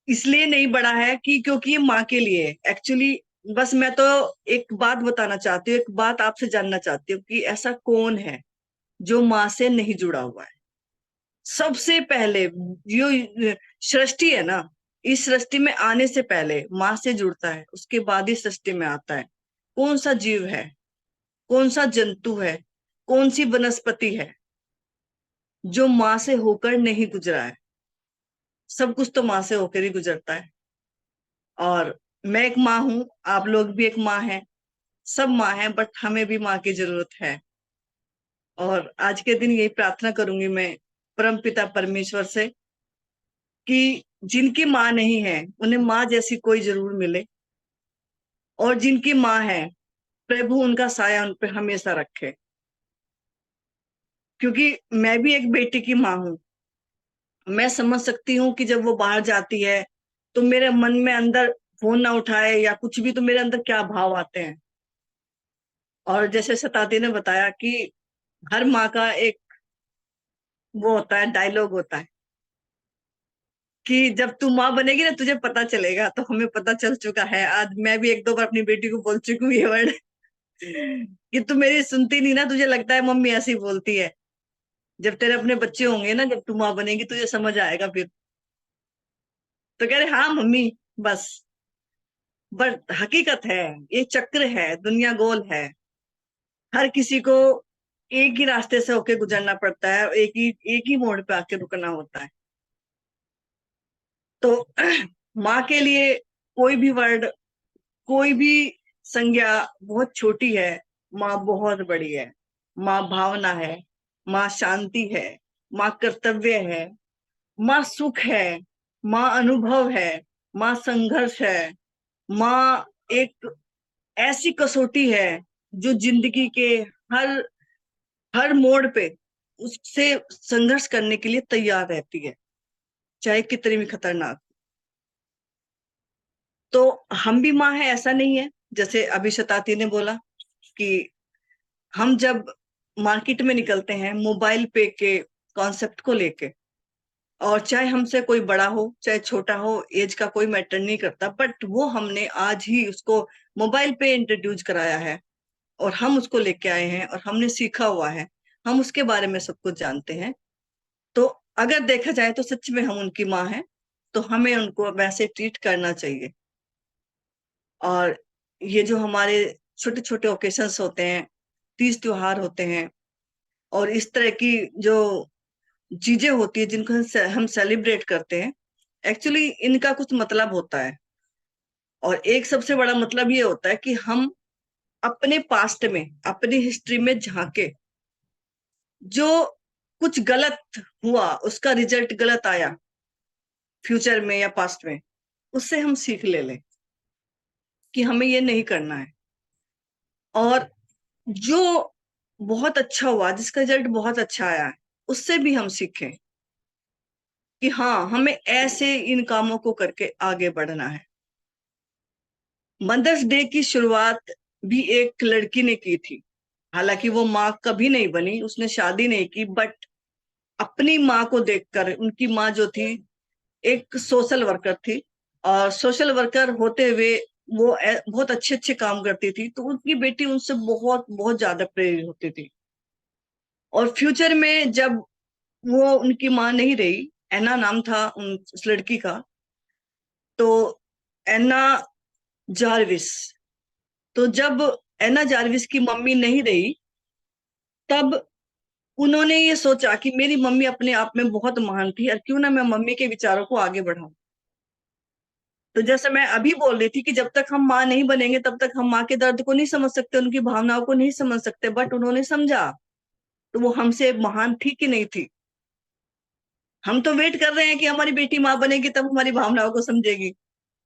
इसलिए नहीं बड़ा है कि क्योंकि ये माँ के लिए है एक्चुअली। बस मैं तो एक बात बताना चाहती हूँ, एक बात आपसे जानना चाहती हूँ कि ऐसा कौन है जो माँ से नहीं जुड़ा हुआ है। सबसे पहले जो सृष्टि है ना, इस सृष्टि में आने से पहले माँ से जुड़ता है, उसके बाद ही सृष्टि में आता है। कौन सा जीव है, कौन सा जंतु है, कौन सी वनस्पति है जो माँ से होकर नहीं गुजरा है? सब कुछ तो माँ से होकर ही गुजरता है। और मैं एक माँ हूं, आप लोग भी एक माँ हैं, सब माँ हैं, बट हमें भी माँ की जरूरत है। और आज के दिन यही प्रार्थना करूंगी मैं परम पिता परमेश्वर से कि जिनकी माँ नहीं है उन्हें माँ जैसी कोई जरूर मिले, और जिनकी माँ है प्रभु उनका साया उन पर हमेशा रखे। क्योंकि मैं भी एक बेटी की माँ हूं, मैं समझ सकती हूँ कि जब वो बाहर जाती है तो मेरे मन में अंदर फोन ना उठाए या कुछ भी, तो मेरे अंदर क्या भाव आते हैं। और जैसे शताब्दी ने बताया कि हर माँ का एक वो होता है, डायलॉग होता है कि जब तू माँ बनेगी ना तुझे पता चलेगा। तो हमें पता चल चुका है। आज मैं भी 1-2 बार अपनी बेटी को बोल चुकी हूँ ये वर्ड कि तू मेरी सुनती नहीं ना, तुझे लगता है मम्मी ऐसी बोलती है। जब तेरे अपने बच्चे होंगे ना, जब तू माँ बनेगी तुझे समझ आएगा फिर। तो कह रहे हाँ मम्मी बस। बट हकीकत है, ये चक्र है, दुनिया गोल है। हर किसी को एक ही रास्ते से होके गुजरना पड़ता है, एक ही मोड़ पे आके रुकना होता है। तो माँ के लिए कोई भी वर्ड, कोई भी संज्ञा बहुत छोटी है। माँ बहुत बड़ी है। माँ भावना है, माँ शांति है, माँ कर्तव्य है, माँ सुख है, माँ अनुभव है, माँ संघर्ष है। माँ एक ऐसी कसौटी है जो जिंदगी के हर हर मोड़ पे उससे संघर्ष करने के लिए तैयार रहती है, चाहे कितनी भी खतरनाक। तो हम भी माँ है, ऐसा नहीं है। जैसे अभी शताती ने बोला कि हम जब मार्केट में निकलते हैं मोबाइल पे के कॉन्सेप्ट को लेके, और चाहे हमसे कोई बड़ा हो चाहे छोटा हो, एज का कोई मैटर नहीं करता, बट वो हमने आज ही उसको मोबाइल पे इंट्रोड्यूस कराया है, और हम उसको लेके आए हैं, और हमने सीखा हुआ है, हम उसके बारे में सब कुछ जानते हैं। तो अगर देखा जाए तो सच में हम उनकी माँ हैं, तो हमें उनको वैसे ट्रीट करना चाहिए। और ये जो हमारे छोटे छोटे ओकेशंस होते हैं, तीज त्योहार होते हैं, और इस तरह की जो चीजें होती है जिनको हम सेलिब्रेट करते हैं, एक्चुअली इनका कुछ मतलब होता है। और एक सबसे बड़ा मतलब ये होता है कि हम अपने पास्ट में, अपनी हिस्ट्री में झांके, जो कुछ गलत हुआ, उसका रिजल्ट गलत आया फ्यूचर में या पास्ट में, उससे हम सीख ले लें कि हमें ये नहीं करना है। और जो बहुत अच्छा हुआ, जिसका रिजल्ट बहुत अच्छा आया है, उससे भी हम सीखें कि हाँ हमें ऐसे इन कामों को करके आगे बढ़ना है। मदर्स डे की शुरुआत भी एक लड़की ने की थी। हालांकि वो माँ कभी नहीं बनी, उसने शादी नहीं की, बट अपनी माँ को देखकर, उनकी माँ जो थी एक सोशल वर्कर थी, और सोशल वर्कर होते हुए वो बहुत अच्छे अच्छे काम करती थी, तो उनकी बेटी उनसे बहुत बहुत ज्यादा प्रेरित होती थी। और फ्यूचर में जब वो उनकी माँ नहीं रही, एना नाम था उस लड़की का, तो एना जारविस, तो जब एना जारविस की मम्मी नहीं रही, तब उन्होंने ये सोचा कि मेरी मम्मी अपने आप में बहुत महान थी, और क्यों ना मैं मम्मी के विचारों को आगे बढ़ाऊं। तो जैसे मैं अभी बोल रही थी कि जब तक हम माँ नहीं बनेंगे तब तक हम माँ के दर्द को नहीं समझ सकते, उनकी भावनाओं को नहीं समझ सकते, बट उन्होंने समझा। तो वो हमसे महान थी कि नहीं थी? हम तो वेट कर रहे हैं कि हमारी बेटी माँ बनेगी तब हमारी भावनाओं को समझेगी,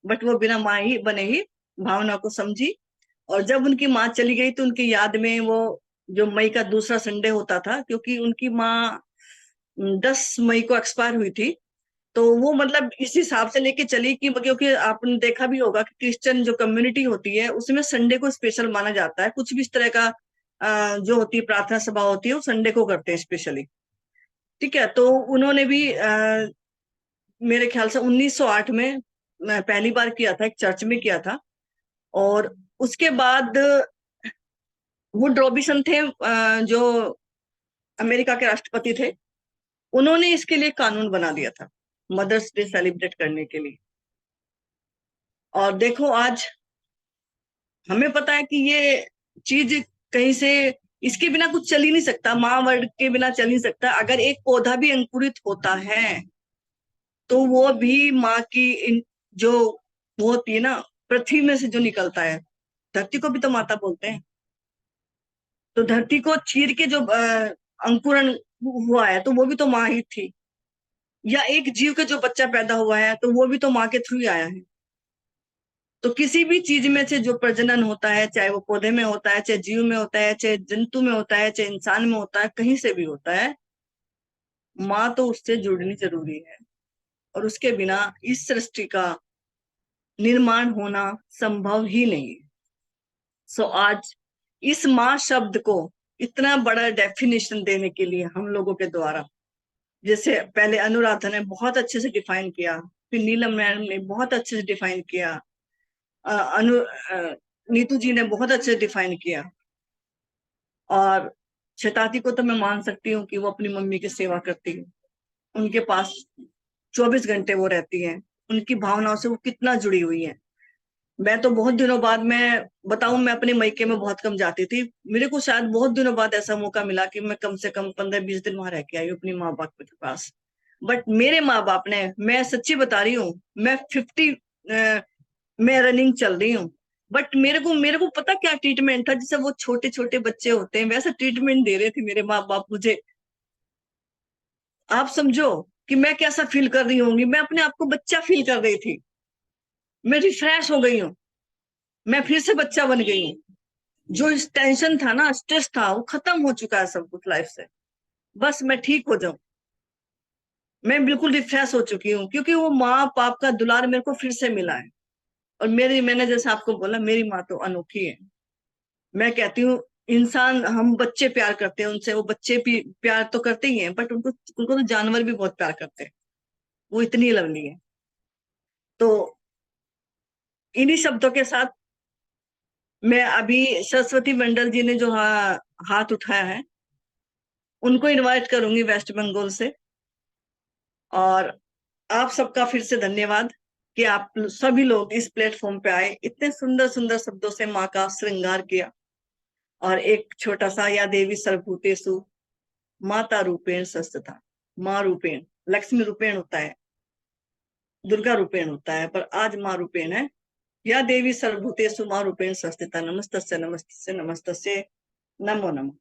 बट वो बिना माँ ही बने ही भावनाओं को समझी। और जब उनकी माँ चली गई तो उनकी याद में वो जो मई का दूसरा संडे होता था, क्योंकि उनकी माँ 10 मई को एक्सपायर हुई थी, तो वो मतलब इस हिसाब से लेके चली कि, क्योंकि आपने देखा भी होगा कि क्रिश्चियन जो कम्युनिटी होती है उसमें संडे को स्पेशल माना जाता है। कुछ भी इस तरह का जो होती है प्रार्थना सभा होती है वो संडे को करते हैं स्पेशली। ठीक है, तो उन्होंने भी मेरे ख्याल से 1908 में मैं पहली बार किया था, एक चर्च में किया था। और उसके बाद वुड रॉबिसन थे जो अमेरिका के राष्ट्रपति थे, उन्होंने इसके लिए कानून बना दिया था मदर्स डे सेलिब्रेट करने के लिए। और देखो आज हमें पता है कि ये चीज कहीं से, इसके बिना कुछ चल ही नहीं सकता, माँ वर्ड के बिना चल नहीं सकता। अगर एक पौधा भी अंकुरित होता है तो वो भी माँ की जो वो होती है ना, पृथ्वी में से जो निकलता है, धरती को भी तो माता बोलते हैं। तो धरती को चीर के जो अंकुरण हुआ है तो वो भी तो माँ ही थी। या एक जीव के जो बच्चा पैदा हुआ है तो वो भी तो माँ के थ्रू ही आया है। तो किसी भी चीज में से जो प्रजनन होता है, चाहे वो पौधे में होता है, चाहे जीव में होता है, चाहे जंतु में होता है, चाहे इंसान में होता है, कहीं से भी होता है, माँ तो उससे जुड़नी जरूरी है। और उसके बिना इस सृष्टि का निर्माण होना संभव ही नहीं है। सो आज इस माँ शब्द को इतना बड़ा डेफिनेशन देने के लिए हम लोगों के द्वारा, जैसे पहले अनुराधा ने बहुत अच्छे से डिफाइन किया, फिर नीलम मैम ने बहुत अच्छे से डिफाइन किया, नीतू जी ने बहुत अच्छे से डिफाइन किया। और शताती को तो मैं मान सकती हूँ कि वो अपनी मम्मी की सेवा करती है, उनके पास 24 घंटे वो रहती हैं, उनकी भावनाओं से वो कितना जुड़ी हुई है। मैं तो बहुत दिनों बाद, मैं बताऊं, मैं अपने मायके में बहुत कम जाती थी। मेरे को शायद बहुत दिनों बाद ऐसा मौका मिला कि मैं कम से कम 15-20 दिन वहां रह के आई अपनी माँ बाप के पास। बट मेरे माँ बाप ने, मैं सच्ची बता रही हूँ, मैं 50 में रनिंग चल रही हूँ, बट मेरे को पता क्या ट्रीटमेंट था, जैसे वो छोटे छोटे बच्चे होते हैं वैसा ट्रीटमेंट दे रहे थे मेरे माँ बाप मुझे। आप समझो कि मैं कैसा फील कर रही होंगी। मैं अपने आप को बच्चा फील कर रही थी, मैं रिफ्रेश हो गई हूँ, मैं फिर से बच्चा बन गई हूँ। जो इस टेंशन था ना, स्ट्रेस था, वो खत्म हो चुका है सब कुछ लाइफ से। बस मैं ठीक हो जाऊं, मैं बिल्कुल रिफ्रेश हो चुकी हूँ, क्योंकि वो माँ बाप का दुलार मेरे को फिर से मिला है। और मैंने जैसे आपको बोला, मेरी माँ तो अनोखी है। मैं कहती हूँ इंसान, हम बच्चे प्यार करते हैं उनसे, वो बच्चे भी प्यार तो करते ही हैं, बट उनको तो जानवर भी बहुत प्यार करते हैं, वो इतनी लवली है। तो इन्हीं शब्दों के साथ मैं अभी सरस्वती मंडल जी ने जो हाथ उठाया है उनको इनवाइट करूंगी वेस्ट बंगाल से। और आप सबका फिर से धन्यवाद कि आप सभी लोग इस प्लेटफॉर्म पे आए, इतने सुंदर सुंदर शब्दों से माँ का श्रृंगार किया। और एक छोटा सा, या देवी सर्वभूतेषु माता रूपेण संस्थिता। माँ रूपेण, लक्ष्मी रूपेण होता है, दुर्गा रूपेण होता है, पर आज माँ रूपेण है। या देवी सर्वभूतेषु माँ रूपेण संस्थिता, नमस्तस्य नमस्तस्य नमस्तस्य, नमो नमः।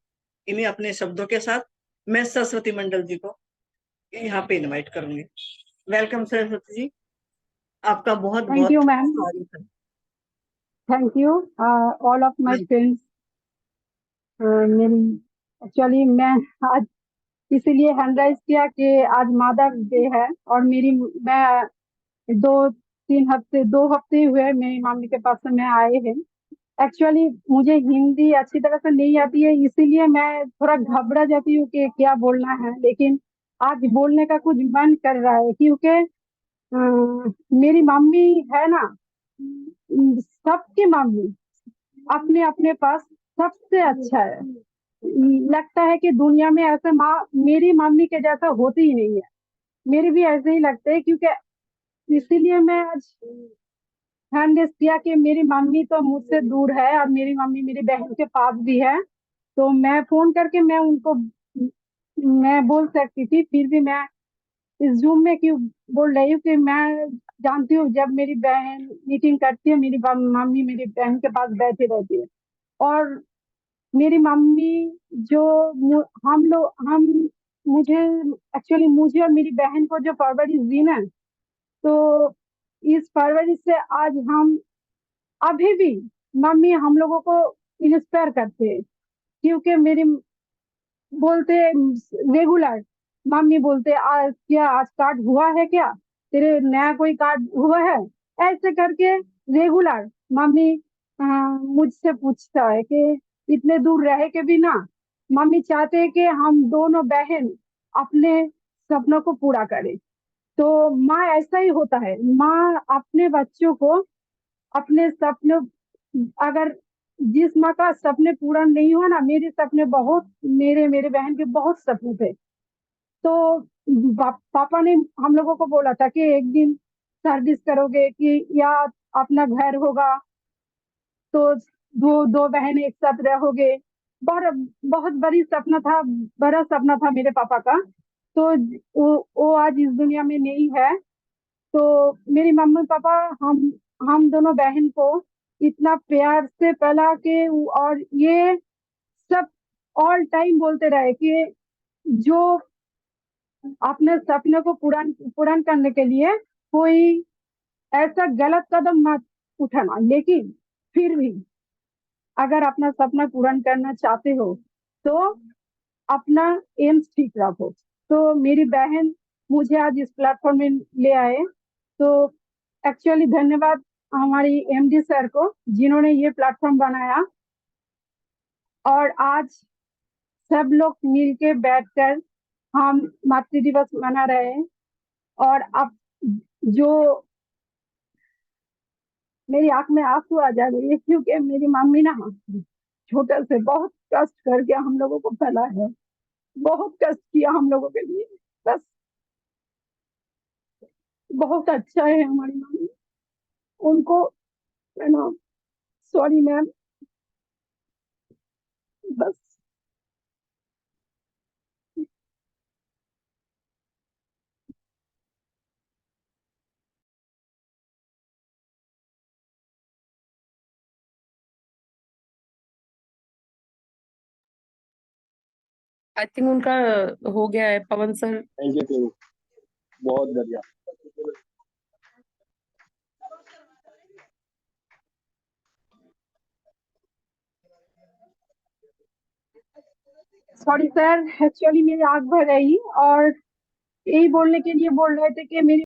इन्हीं अपने शब्दों के साथ मैं सरस्वती मंडल जी को यहाँ पे इनवाइट करूंगी। वेलकम सरस्वती जी, आपका बहुत Thank बहुत you, ma'am. स्वागत है। Thank you, all of my friends. मेरी एक्चुअली मैं आज इसीलिए हैंड राइज किया कि आज मदर्स डे है, और मैं 2 हफ्ते हुए मेरी मम्मी के पास से मैं आए हैं। एक्चुअली मुझे हिंदी अच्छी तरह से नहीं आती है, इसीलिए मैं थोड़ा घबरा जाती हूँ कि क्या बोलना है, लेकिन आज बोलने का कुछ मन कर रहा है, क्योंकि मेरी मम्मी है ना, सबकी मम्मी अपने अपने पास सबसे अच्छा है। लगता है कि दुनिया में ऐसे माँ मेरी मम्मी के जैसा होती ही नहीं है। मेरी भी ऐसे ही लगते है, क्योंकि इसीलिए मैं आज हैंड रेस किया कि मेरी मम्मी तो मुझसे दूर है और मेरी मम्मी मेरी बहन के पास भी है, तो मैं फोन करके मैं उनको मैं बोल सकती थी, फिर भी मैं इस जूम में क्यों बोल रही हूँ कि मैं जानती हूँ, जब मेरी बहन मीटिंग करती है, मेरी मम्मी मेरी बहन के पास बैठी रहती है, और मेरी मम्मी जो हम मुझे एक्चुअली मुझे और मेरी बहन को जो परवरिश दी ना, तो इस परवरिश से आज हम अभी भी मम्मी हम लोगों को इंस्पायर करते हैं, क्योंकि मेरी बोलते रेगुलर मम्मी बोलते क्या आज कार्ड हुआ है, क्या तेरे नया कोई कार्ड हुआ है, ऐसे करके रेगुलर मम्मी मुझसे पूछता है कि इतने दूर रह के भी ना मम्मी चाहते हैं कि हम दोनों बहन अपने सपनों को पूरा करें। तो माँ ऐसा ही होता है, माँ अपने बच्चों को अपने सपने, अगर जिस माँ का सपने पूरा नहीं हुआ ना, मेरे सपने बहुत, मेरे मेरे बहन के बहुत सपने थे। तो पापा ने हम लोगों को बोला था कि एक दिन सर्विस करोगे कि या अपना घर होगा, तो दो दो बहन एक साथ रहोगे। बहुत बहुत बड़ा सपना था मेरे पापा का। तो वो आज इस दुनिया में नहीं है। तो मेरी मम्मी पापा हम दोनों बहन को इतना प्यार से पला के, और ये सब ऑल टाइम बोलते रहे कि जो अपने सपने को पूरा करने के लिए कोई ऐसा गलत कदम मत उठाना, लेकिन फिर भी अगर अपना सपना पूरा करना चाहते हो तो अपना एम्स ठीक रखो। तो मेरी बहन मुझे आज इस प्लेटफॉर्म में ले आए, तो एक्चुअली धन्यवाद हमारी एमडी सर को, जिन्होंने ये प्लेटफॉर्म बनाया, और आज सब लोग मिलके बैठकर हम मातृ दिवस मना रहे हैं। और अब जो मेरी आंख में आंसू आ जा रही है, क्योंकि मेरी मम्मी ना छोटे से बहुत कष्ट करके हम लोगों को पला है, बहुत कष्ट किया हम लोगों के लिए। बस बहुत अच्छा है हमारी मम्मी, उनको है ना, सॉरी मैम, बस। आई थिंक उनका हो गया है, पवन सर। थैंक यू, बहुत बढ़िया। सॉरी सर, एक्चुअली मेरी आंख भर रही, और यही बोलने के लिए बोल रहे थे कि मेरी